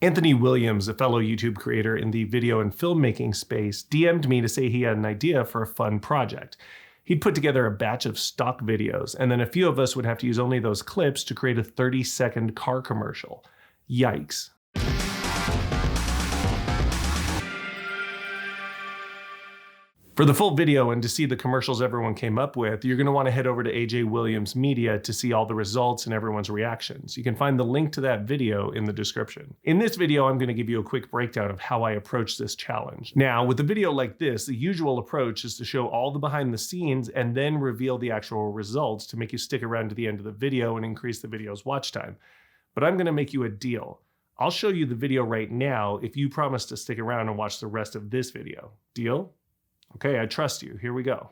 Anthony Williams, a fellow YouTube creator in the video and filmmaking space, DM'd me to say he had an idea for a fun project. He'd put together a batch of stock videos, and then a few of us would have to use only those clips to create a 30-second car commercial. Yikes. For the full video and to see the commercials everyone came up with, you're going to want to head over to AJ Williams Media to see all the results and everyone's reactions. You can find the link to that video in the description. In this video, I'm going to give you a quick breakdown of how I approach this challenge. Now, with a video like this, the usual approach is to show all the behind the scenes and then reveal the actual results to make you stick around to the end of the video and increase the video's watch time. But I'm going to make you a deal. I'll show you the video right now if you promise to stick around and watch the rest of this video. Deal? Okay, I trust you. Here we go.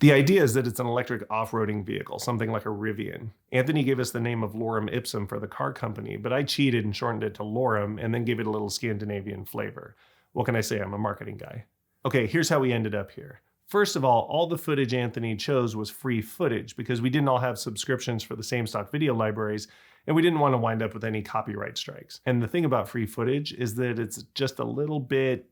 The idea is that it's an electric off-roading vehicle, something like a Rivian. Anthony gave us the name of Lorem Ipsum for the car company, but I cheated and shortened it to Lorem and then gave it a little Scandinavian flavor. What can I say? I'm a marketing guy. Okay, here's how we ended up here. First of all the footage Anthony chose was free footage because we didn't all have subscriptions for the same stock video libraries, and we didn't want to wind up with any copyright strikes. And the thing about free footage is that it's just a little bit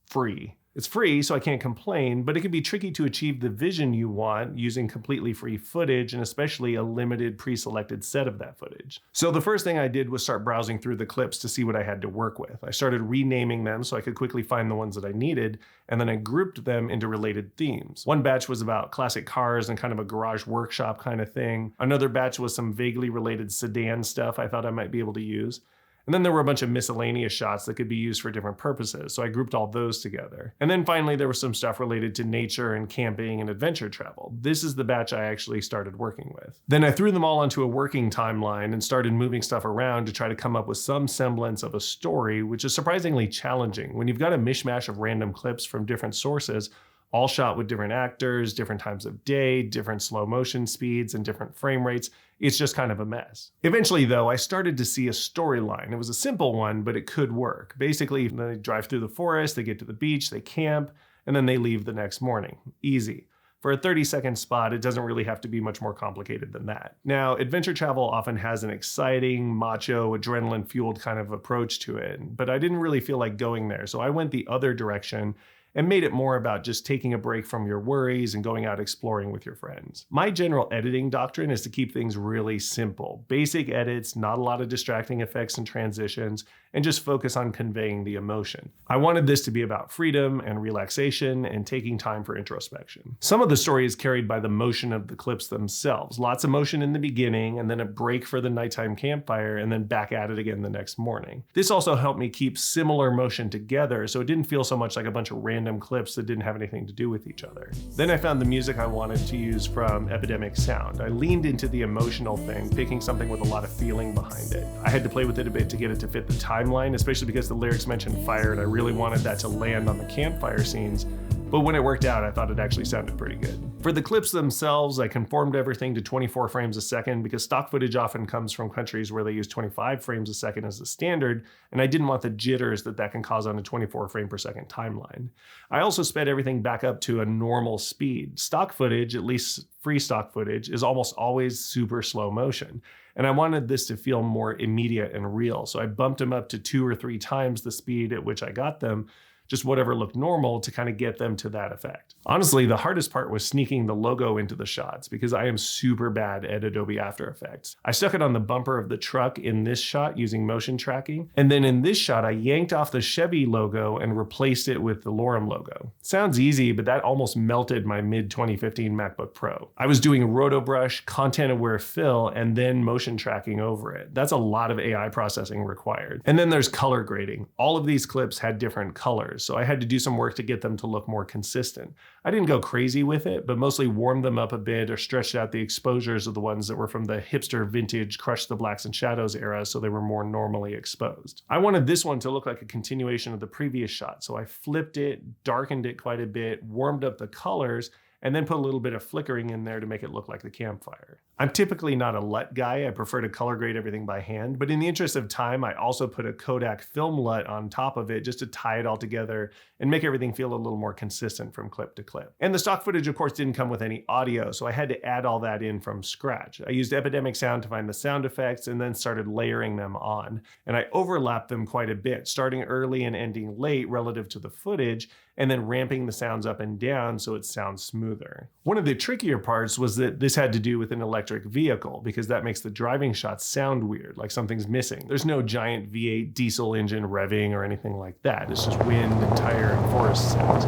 free. It's free, so I can't complain, but it can be tricky to achieve the vision you want using completely free footage and especially a limited pre-selected set of that footage. So the first thing I did was start browsing through the clips to see what I had to work with. I started renaming them so I could quickly find the ones that I needed, and then I grouped them into related themes. One batch was about classic cars and kind of a garage workshop kind of thing. Another batch was some vaguely related sedan stuff I thought I might be able to use. And then there were a bunch of miscellaneous shots that could be used for different purposes, so I grouped all those together. And then finally, there was some stuff related to nature and camping and adventure travel. This is the batch I actually started working with. Then I threw them all onto a working timeline and started moving stuff around to try to come up with some semblance of a story, which is surprisingly challenging. When you've got a mishmash of random clips from different sources, all shot with different actors, different times of day, different slow motion speeds, and different frame rates. It's just kind of a mess. Eventually, though, I started to see a storyline. It was a simple one, but it could work. Basically, they drive through the forest, they get to the beach, they camp, and then they leave the next morning. Easy. For a 30-second spot, it doesn't really have to be much more complicated than that. Now, adventure travel often has an exciting, macho, adrenaline-fueled kind of approach to it, but I didn't really feel like going there, so I went the other direction and made it more about just taking a break from your worries and going out exploring with your friends. My general editing doctrine is to keep things really simple. Basic edits, not a lot of distracting effects and transitions, and just focus on conveying the emotion. I wanted this to be about freedom and relaxation and taking time for introspection. Some of the story is carried by the motion of the clips themselves. Lots of motion in the beginning, and then a break for the nighttime campfire, and then back at it again the next morning. This also helped me keep similar motion together, so it didn't feel so much like a bunch of random clips that didn't have anything to do with each other. Then I found the music I wanted to use from Epidemic Sound. I leaned into the emotional thing, picking something with a lot of feeling behind it. I had to play with it a bit to get it to fit the timeline, especially because the lyrics mentioned fire and I really wanted that to land on the campfire scenes. But when it worked out, I thought it actually sounded pretty good. For the clips themselves, I conformed everything to 24 frames a second because stock footage often comes from countries where they use 25 frames a second as the standard, and I didn't want the jitters that can cause on a 24 frame per second timeline. I also sped everything back up to a normal speed. Stock footage, at least free stock footage, is almost always super slow motion. And I wanted this to feel more immediate and real, so I bumped them up to 2 or 3 times the speed at which I got them, just whatever looked normal to kind of get them to that effect. Honestly, the hardest part was sneaking the logo into the shots because I am super bad at Adobe After Effects. I stuck it on the bumper of the truck in this shot using motion tracking, and then in this shot I yanked off the Chevy logo and replaced it with the Lorem logo. Sounds easy, but that almost melted my mid-2015 MacBook Pro. I was doing RotoBrush, content-aware fill, and then motion tracking over it. That's a lot of AI processing required. And then there's color grading. All of these clips had different colors. colors, so I had to do some work to get them to look more consistent. I didn't go crazy with it, but mostly warmed them up a bit or stretched out the exposures of the ones that were from the hipster vintage Crush the Blacks and Shadows era so they were more normally exposed. I wanted this one to look like a continuation of the previous shot, so I flipped it, darkened it quite a bit, warmed up the colors, and then put a little bit of flickering in there to make it look like the campfire. I'm typically not a LUT guy. I prefer to color grade everything by hand, but in the interest of time, I also put a Kodak film LUT on top of it just to tie it all together and make everything feel a little more consistent from clip to clip. And the stock footage, of course, didn't come with any audio, so I had to add all that in from scratch. I used Epidemic Sound to find the sound effects and then started layering them on. And I overlapped them quite a bit, starting early and ending late relative to the footage, and then ramping the sounds up and down so it sounds smoother. One of the trickier parts was that this had to do with an electric vehicle, because that makes the driving shots sound weird, like something's missing. There's no giant V8 diesel engine revving or anything like that. It's just wind and tire and forest sounds.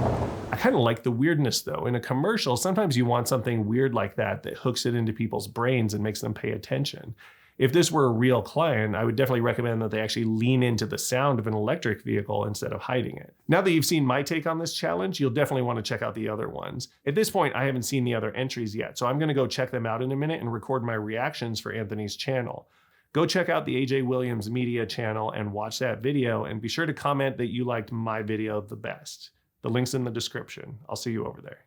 I kind of like the weirdness though. In a commercial, sometimes you want something weird like that that hooks it into people's brains and makes them pay attention. If this were a real client, I would definitely recommend that they actually lean into the sound of an electric vehicle instead of hiding it. Now that you've seen my take on this challenge, you'll definitely want to check out the other ones. At this point, I haven't seen the other entries yet, so I'm going to go check them out in a minute and record my reactions for Anthony's channel. Go check out the AJ Williams Media channel and watch that video, and be sure to comment that you liked my video the best. The link's in the description. I'll see you over there.